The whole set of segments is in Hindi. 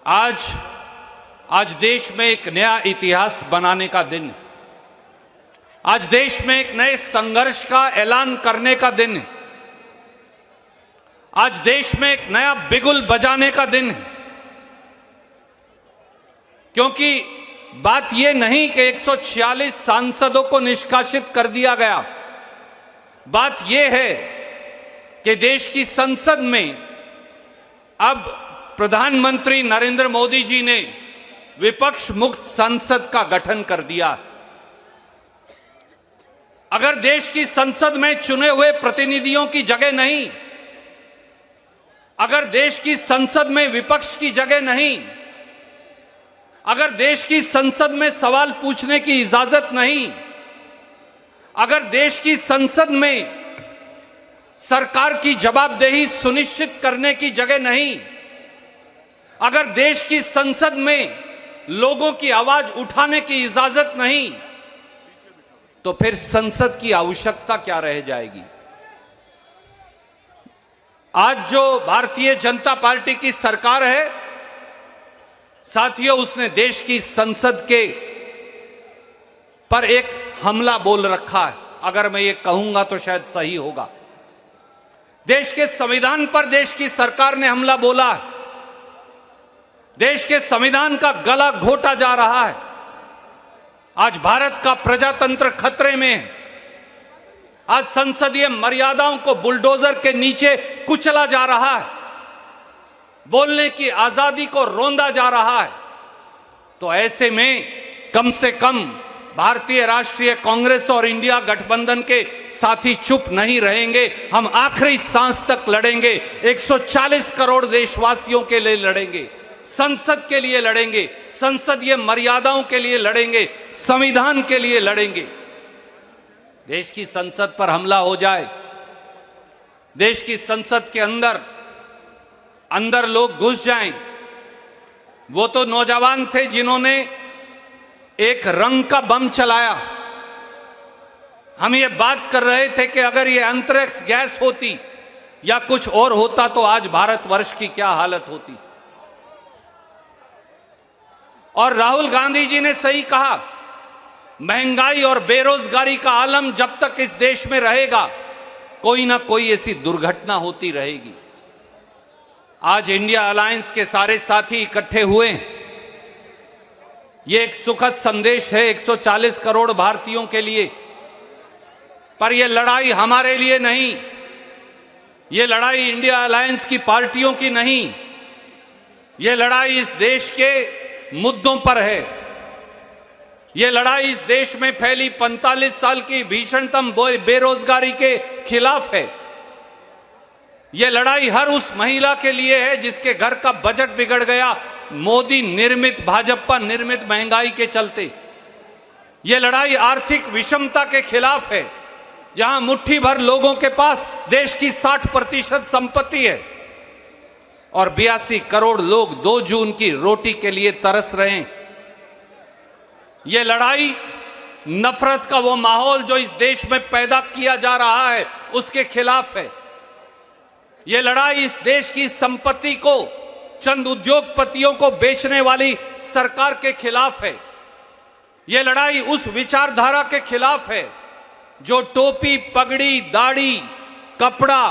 आज देश में एक नया इतिहास बनाने का दिन, आज देश में एक नए संघर्ष का ऐलान करने का दिन, आज देश में एक नया बिगुल बजाने का दिन। क्योंकि बात यह नहीं कि 146 सांसदों को निष्कासित कर दिया गया, बात यह है कि देश की संसद में अब प्रधानमंत्री नरेंद्र मोदी जी ने विपक्ष मुक्त संसद का गठन कर दिया। अगर देश की संसद में चुने हुए प्रतिनिधियों की जगह नहीं, अगर देश की संसद में विपक्ष की जगह नहीं, अगर देश की संसद में सवाल पूछने की इजाजत नहीं, अगर देश की संसद में सरकार की जवाबदेही सुनिश्चित करने की जगह नहीं, अगर देश की संसद में लोगों की आवाज उठाने की इजाजत नहीं, तो फिर संसद की आवश्यकता क्या रह जाएगी। आज जो भारतीय जनता पार्टी की सरकार है, साथियों, उसने देश की संसद के पर एक हमला बोल रखा है। अगर मैं ये कहूंगा तो शायद सही होगा। देश के संविधान पर देश की सरकार ने हमला बोला है। देश के संविधान का गला घोटा जा रहा है। आज भारत का प्रजातंत्र खतरे में है। आज संसदीय मर्यादाओं को बुलडोजर के नीचे कुचला जा रहा है। बोलने की आजादी को रोंदा जा रहा है। तो ऐसे में कम से कम भारतीय राष्ट्रीय कांग्रेस और इंडिया गठबंधन के साथी चुप नहीं रहेंगे। हम आखिरी सांस तक लड़ेंगे। 140 करोड़ देशवासियों के लिए लड़ेंगे, संसद के लिए लड़ेंगे, संसदीय मर्यादाओं के लिए लड़ेंगे, संविधान के लिए लड़ेंगे। देश की संसद पर हमला हो जाए, देश की संसद के अंदर लोग घुस जाएं। वो तो नौजवान थे जिन्होंने एक रंग का बम चलाया। हम ये बात कर रहे थे कि अगर ये अंतरिक्ष गैस होती या कुछ और होता तो आज भारतवर्ष की क्या हालत होती। और राहुल गांधी जी ने सही कहा, महंगाई और बेरोजगारी का आलम जब तक इस देश में रहेगा, कोई ना कोई ऐसी दुर्घटना होती रहेगी। आज इंडिया अलायंस के सारे साथी इकट्ठे हुए। ये एक सुखद संदेश है 140 करोड़ भारतीयों के लिए। पर यह लड़ाई हमारे लिए नहीं, यह लड़ाई इंडिया अलायंस की पार्टियों की नहीं, यह लड़ाई इस देश के मुद्दों पर है। यह लड़ाई इस देश में फैली 45 साल की भीषणतम बेरोजगारी के खिलाफ है। यह लड़ाई हर उस महिला के लिए है जिसके घर का बजट बिगड़ गया मोदी निर्मित, भाजपा निर्मित महंगाई के चलते। यह लड़ाई आर्थिक विषमता के खिलाफ है, जहां मुट्ठी भर लोगों के पास देश की 60% संपत्ति है और 82 करोड़ लोग 2 जून की रोटी के लिए तरस रहे हैं। यह लड़ाई नफरत का वो माहौल जो इस देश में पैदा किया जा रहा है उसके खिलाफ है। यह लड़ाई इस देश की संपत्ति को चंद उद्योगपतियों को बेचने वाली सरकार के खिलाफ है। यह लड़ाई उस विचारधारा के खिलाफ है जो टोपी, पगड़ी, दाढ़ी, कपड़ा,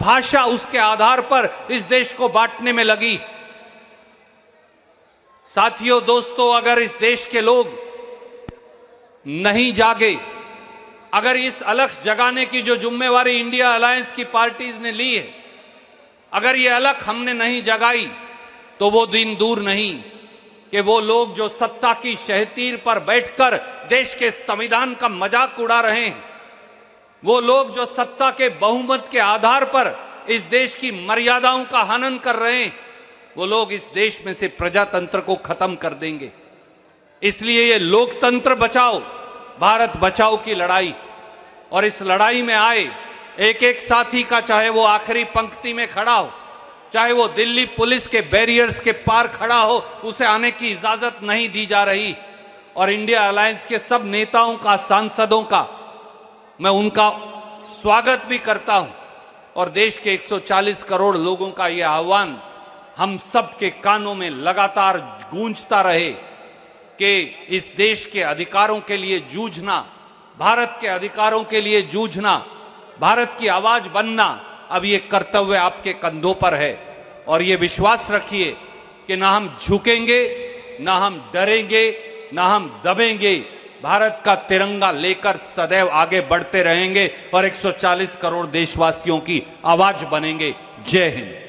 भाषा, उसके आधार पर इस देश को बांटने में लगी। साथियों, दोस्तों, अगर इस देश के लोग नहीं जागे, अगर इस अलख जगाने की जो जिम्मेवारी इंडिया अलायंस की पार्टीज ने ली है, अगर ये अलख हमने नहीं जगाई, तो वो दिन दूर नहीं कि वो लोग जो सत्ता की शहतीर पर बैठकर देश के संविधान का मजाक उड़ा रहे हैं, वो लोग जो सत्ता के बहुमत के आधार पर इस देश की मर्यादाओं का हनन कर रहे हैं, वो लोग इस देश में से प्रजातंत्र को खत्म कर देंगे। इसलिए ये लोकतंत्र बचाओ, भारत बचाओ की लड़ाई, और इस लड़ाई में आए एक एक साथी का, चाहे वो आखिरी पंक्ति में खड़ा हो, चाहे वो दिल्ली पुलिस के बैरियर्स के पार खड़ा हो, उसे आने की इजाजत नहीं दी जा रही। और इंडिया अलायंस के सब नेताओं का, सांसदों का मैं उनका स्वागत भी करता हूं और देश के 140 करोड़ लोगों का यह आह्वान हम सब के कानों में लगातार गूंजता रहे कि इस देश के अधिकारों के लिए जूझना, भारत के अधिकारों के लिए जूझना, भारत की आवाज बनना, अब ये कर्तव्य आपके कंधों पर है। और ये विश्वास रखिए कि ना हम झुकेंगे, ना हम डरेंगे, ना हम दबेंगे। भारत का तिरंगा लेकर सदैव आगे बढ़ते रहेंगे और 140 करोड़ देशवासियों की आवाज बनेंगे। जय हिंद।